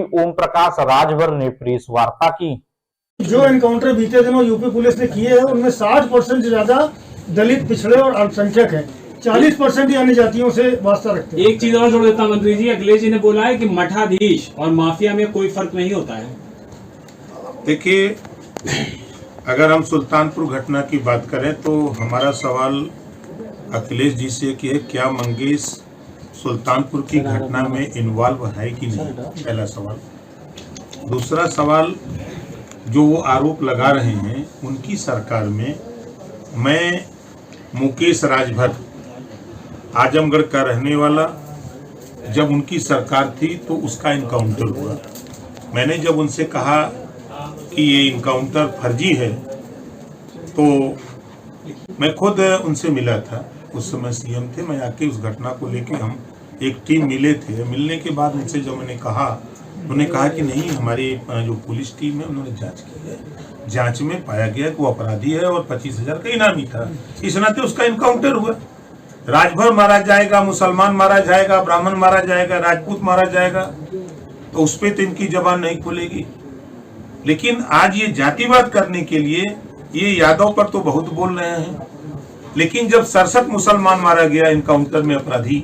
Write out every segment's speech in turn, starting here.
ओम प्रकाश राजभर ने प्रेस वार्ता की। जो एनकाउंटर बीते दिनों यूपी पुलिस ने किए हैं उनमें 60% से ज्यादा दलित, पिछड़े और अल्पसंख्यक हैं। 40% ही अन्य जातियों से वास्ता रखते हैं। एक चीज और जोड़ देता हूं मंत्री जी, अखिलेश जी ने बोला है कि मठाधीश और माफिया में कोई फर्क नहीं होता है। देखिए, अगर हम सुल्तानपुर घटना की बात करें तो हमारा सवाल अखिलेश जी से कि क्या मंगेश सुल्तानपुर की घटना में इन्वॉल्व है कि नहीं, पहला सवाल। दूसरा सवाल, जो वो आरोप लगा रहे हैं उनकी सरकार में, मैं मुकेश राजभर आजमगढ़ का रहने वाला, जब उनकी सरकार थी तो उसका इनकाउंटर हुआ। मैंने जब उनसे कहा कि ये इनकाउंटर फर्जी है तो मैं खुद उनसे मिला था, उस समय सीएम थे, मैं आके उस घटना को लेके हम एक टीम मिले थे। मिलने के बाद उनसे जब मैंने कहा, उन्होंने कहा कि नहीं, हमारी जो पुलिस टीम है उन्होंने जांच की है, जांच में पाया गया कि वो अपराधी है और 25,000 का इनामी था, इस नाते उसका इनकाउंटर हुआ। राजभर मारा जाएगा, मुसलमान मारा जाएगा, ब्राह्मण मारा जाएगा, राजपूत मारा जाएगा, तो उस पर तो इनकी जबान नहीं खुलेगी। लेकिन आज ये जातिवाद करने के लिए ये यादव पर तो बहुत बोल रहे हैं, लेकिन जब 67 मुसलमान मारा गया इनकाउंटर में अपराधी,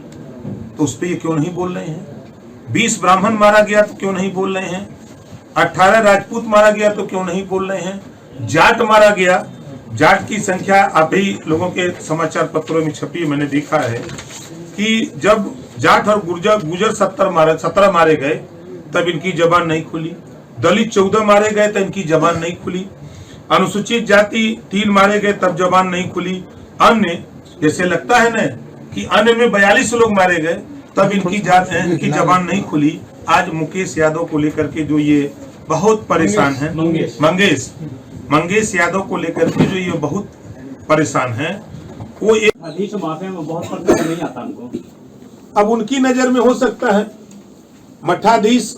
तो उस पर ये क्यों नहीं बोल रहे हैं? 20 ब्राह्मण मारा गया तो क्यों नहीं बोल रहे हैं? 18 राजपूत मारा गया तो क्यों नहीं बोल रहे हैं? जाट मारा गया, जाट की संख्या अभी लोगों के समाचार पत्रों में छपी, मैंने देखा है कि जब जाट और गुर्जर 17 मारे गए तब इनकी जबान नहीं खुली, दलित 14 मारे गए तो इनकी जबान नहीं खुली, अनुसूचित जाति 3 मारे गए तब जबान नहीं खुली, अन्य जैसे लगता है ना कि अन्य में 42 लोग मारे गए तब इनकी जबान नहीं खुली। आज मुकेश यादव को लेकर के जो ये बहुत परेशान है, मंगेश यादव को लेकर के जो ये बहुत परेशान है, वो एक माफिया में बहुत फर्क नहीं आता उनको। अब उनकी नजर में हो सकता है मठाधीश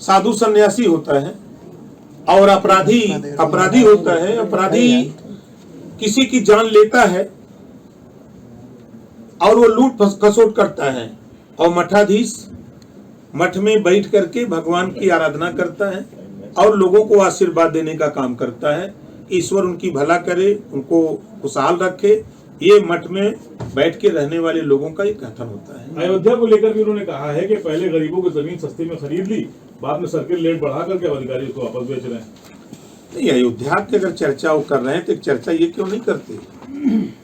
साधु सन्यासी होता है और अपराधी होता है। अपराधी किसी की जान लेता है और वो लूट खसोट करता है, और मठाधीश मठ में बैठ करके भगवान की आराधना करता है और लोगों को आशीर्वाद देने का काम करता है। ईश्वर उनकी भला करे, उनको खुशहाल रखे, ये मठ में बैठ के रहने वाले लोगों का एक कथन होता है। अयोध्या को लेकर भी उन्होंने कहा है कि पहले गरीबों की जमीन सस्ते में खरीद ली, बाद में सर्किल रेट बढ़ा करके अधिकारी उसको वापस बेच रहे हैं। नहीं, अयोध्या की अगर चर्चा वो कर रहे हैं तो एक चर्चा ये क्यों नहीं करते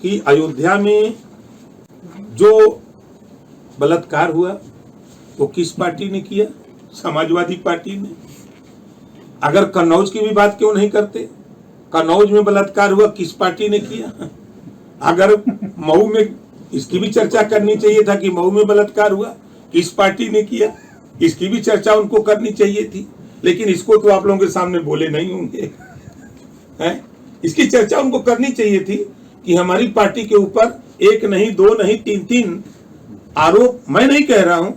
कि अयोध्या में जो बलात्कार हुआ वो किस पार्टी ने किया? समाजवादी पार्टी ने। अगर कन्नौज की भी बात क्यों नहीं करते? कन्नौज में बलात्कार हुआ किस पार्टी ने किया? अगर मऊ में, इसकी भी चर्चा करनी चाहिए था कि मऊ में बलात्कार हुआ किस पार्टी ने किया, इसकी भी चर्चा उनको करनी चाहिए थी। लेकिन इसको तो आप लोगों के सामने बोले नहीं होंगे, हैं? इसकी चर्चा उनको करनी चाहिए थी कि हमारी पार्टी के ऊपर 1 नहीं 2 नहीं 3 आरोप, मैं नहीं कह रहा हूं,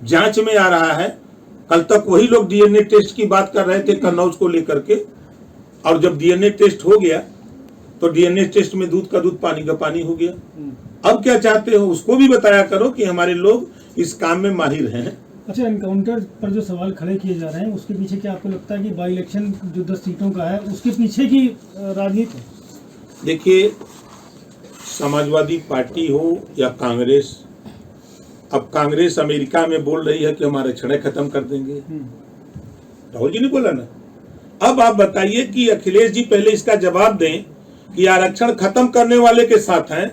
जांच में आ रहा है। कल तक वही लोग डीएनए टेस्ट की बात कर रहे थे कन्नौज को लेकर के, और जब डीएनए टेस्ट हो गया तो डीएनए टेस्ट में दूध का दूध पानी का पानी हो गया। अब क्या चाहते हो, उसको भी बताया करो कि हमारे लोग इस काम में माहिर हैं। अच्छा, एनकाउंटर पर जो सवाल खड़े किए जा रहे हैं उसके पीछे क्या आपको लगता है कि बाई इलेक्शन जो 10 सीटों का है उसके पीछे की राजनीति? देखिए, समाजवादी पार्टी हो या कांग्रेस, अब कांग्रेस अमेरिका में बोल रही है कि हम आरक्षण खत्म कर देंगे, राहुल जी ने बोला ना। अब आप बताइए कि अखिलेश जी पहले इसका जवाब दें कि आरक्षण खत्म करने वाले के साथ हैं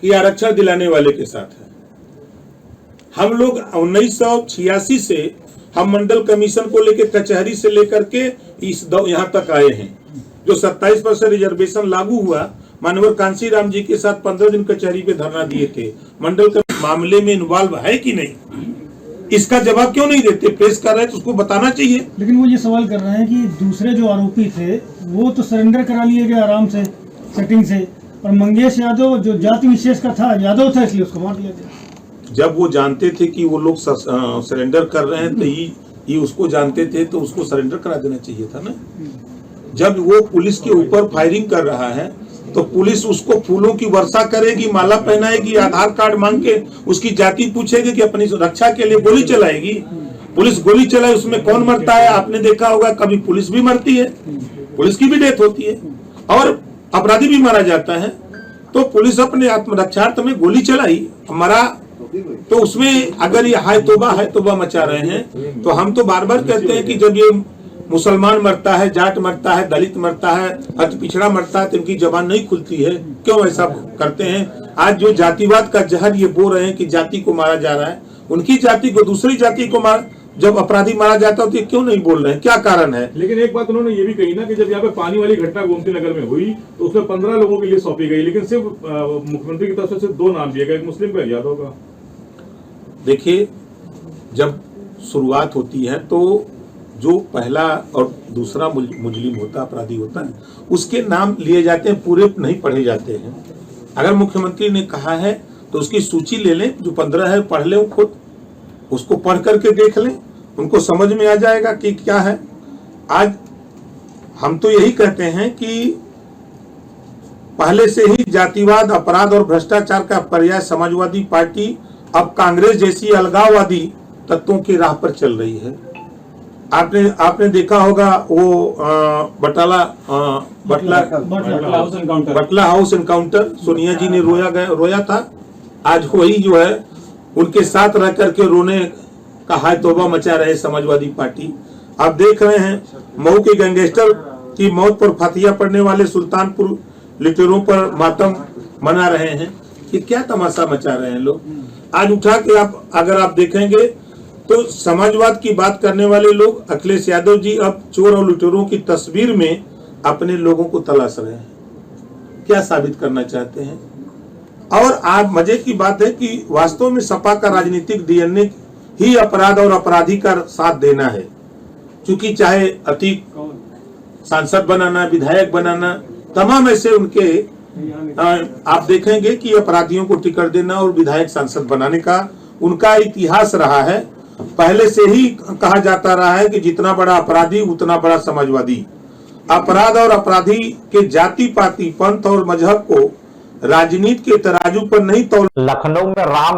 कि आरक्षण दिलाने वाले के साथ हैं। हम लोग 1986 से हम मंडल कमीशन को लेकर कचहरी से लेकर के यहाँ तक आए हैं। जो 27% रिजर्वेशन लागू हुआ, मानवर कांसी राम जी के साथ 15 दिन कचहरी पे धरना दिए थे। मंडल के मामले में इन्वॉल्व है कि नहीं, इसका जवाब क्यों नहीं देते? प्रेस कर रहे हैं तो उसको बताना चाहिए। लेकिन वो ये सवाल कर रहे हैं कि दूसरे जो आरोपी थे वो तो सरेंडर करा लिए गए आराम से, सेटिंग से, और मंगेश यादव जो जाति विशेष का था, यादव था, इसलिए उसको मार दिया गया। जब वो जानते थे कि वो लोग सरेंडर कर रहे हैं तो ये उसको जानते थे तो उसको सरेंडर करा देना चाहिए था ना। जब वो पुलिस के ऊपर फायरिंग कर रहा है तो पुलिस उसको फूलों की वर्षा करेगी, माला पहनाएगी, आधार कार्ड मांग के उसकी जाति पूछेगी कि अपनी रक्षा के लिए गोली चलाएगी। पुलिस गोली चलाए उसमें कौन मरता है? आपने देखा होगा, कभी पुलिस भी मरती है, पुलिस की भी डेथ होती है और अपराधी भी मारा जाता है। तो पुलिस अपने आत्मरक्षार्थ में गोली चलाई, मरा, तो उसमें अगर ये हाय तौबा मचा रहे हैं, तो हम तो बार बार कहते हैं कि जब ये मुसलमान मरता है, जाट मरता है, दलित मरता है, अति पिछड़ा मरता है, तो इनकी जबान नहीं खुलती है, क्यों ऐसा करते हैं? आज जो जातिवाद का जहर ये बोल रहे हैं कि जाति को मारा जा रहा है, उनकी जाति को दूसरी जाति को मार, जब अपराधी मारा जाता है तो ये क्यों नहीं बोल रहे हैं? क्या कारण है? लेकिन एक बात उन्होंने ये भी कही ना कि जब यहाँ पे पानी वाली घटना गोमती नगर में हुई तो उसमें 15 लोगों की लिस्ट सौंपी गई, लेकिन सिर्फ मुख्यमंत्री की तरफ से सिर्फ 2 नाम दिए गए, एक मुस्लिम का, यादव का। देखिए, जब शुरुआत होती है तो जो पहला और दूसरा मुजरिम होता, अपराधी होता है, उसके नाम लिए जाते हैं, पूरे नहीं पढ़े जाते हैं। अगर मुख्यमंत्री ने कहा है तो उसकी सूची ले लें, जो 15 है पढ़ लें खुद, उसको पढ़ करके देख लें, उनको समझ में आ जाएगा कि क्या है। आज हम तो यही कहते हैं कि पहले से ही जातिवाद, अपराध और भ्रष्टाचार का पर्याय समाजवादी पार्टी अब कांग्रेस जैसी अलगाववादी तत्वों की राह पर चल रही है। आपने देखा होगा वो बटला हाउस एनकाउंटर, सोनिया जी ने रोया था। आज वही जो है उनके साथ रह करके रोने का हाय तौबा मचा रहे समाजवादी पार्टी। आप देख रहे हैं मऊ के गैंगस्टर की मौत पर फातिया पड़ने वाले सुल्तानपुर लुटेरों पर मातम मना रहे हैं। कि क्या तमाशा मचा रहे हैं लोग। आज उठा के अगर आप देखेंगे तो समाजवाद की बात करने वाले लोग, अखिलेश यादव जी अब चोर और लुटेरों की तस्वीर में अपने लोगों को तलाश रहे हैं। क्या साबित करना चाहते हैं? और आज मजे की बात है कि वास्तव में सपा का राजनीतिक डीएनए ही अपराध और अपराधी का साथ देना है। क्योंकि चाहे अतीक सांसद बनाना, विधायक बनाना, तमाम ऐसे उनके आप देखेंगे कि अपराधियों को टिकट देना और विधायक सांसद बनाने का उनका इतिहास रहा है। पहले से ही कहा जाता रहा है कि जितना बड़ा अपराधी उतना बड़ा समाजवादी। अपराध और अपराधी के जाति पाति, पंथ और मजहब को राजनीति के तराजू पर नहीं तौल। लखनऊ में राम